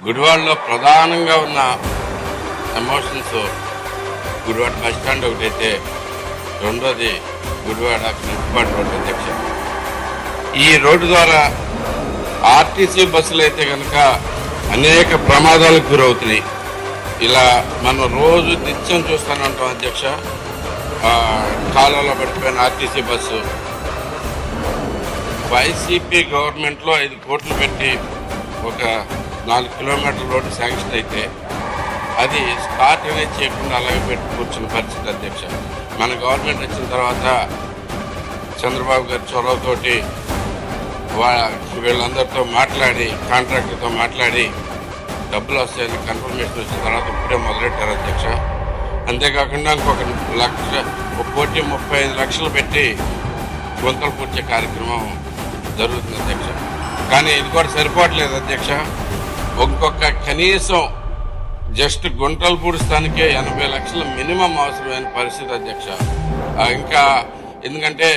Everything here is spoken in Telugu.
గుడివాడలో ప్రధానంగా ఉన్న ఎమోషన్స్ గుడివాడ బస్ స్టాండ్ ఒకటైతే, రెండోది గుడివాడ ప్రిన్సిపాల్ రోడ్ అధ్యక్ష. ఈ రోడ్డు ద్వారా ఆర్టీసీ బస్సులు అయితే కనుక అనేక ప్రమాదాలకు గురవుతున్నాయి. ఇలా మనం రోజు నిత్యం చూస్తూనే ఉంటాం అధ్యక్ష. కాలంలో పడిపోయిన ఆర్టీసీ బస్సు వైసీపీ గవర్నమెంట్లో 5 కోట్లు పెట్టి ఒక 4 కిలోమీటర్ల రోడ్డు శాంక్షన్ అయితే అది స్టార్ట్ అనేది చేయకుండా అలాగే పెట్టి కూర్చున్న పరిస్థితి అధ్యక్ష. మన గవర్నమెంట్ వచ్చిన తర్వాత చంద్రబాబు గారి చొరవతోటి వీళ్ళందరితో మాట్లాడి, కాంట్రాక్టర్తో మాట్లాడి డబ్బులు వస్తాయని కన్ఫర్మేషన్ వచ్చిన తర్వాత ఇప్పుడే మొదలెట్టారు అధ్యక్ష. అంతేకాకుండా ఇంకొక 1,35,00,000 పెట్టి గుంతలు పూడ్చే కార్యక్రమం జరుగుతుంది అధ్యక్ష. కానీ ఇది కూడా సరిపోవట్లేదు అధ్యక్ష. ఇంకొక కనీసం జస్ట్ గుంటలు పూడుస్తానికే 80 లక్షలు మినిమం అవసరమైన పరిస్థితి అధ్యక్ష. ఇంకా ఎందుకంటే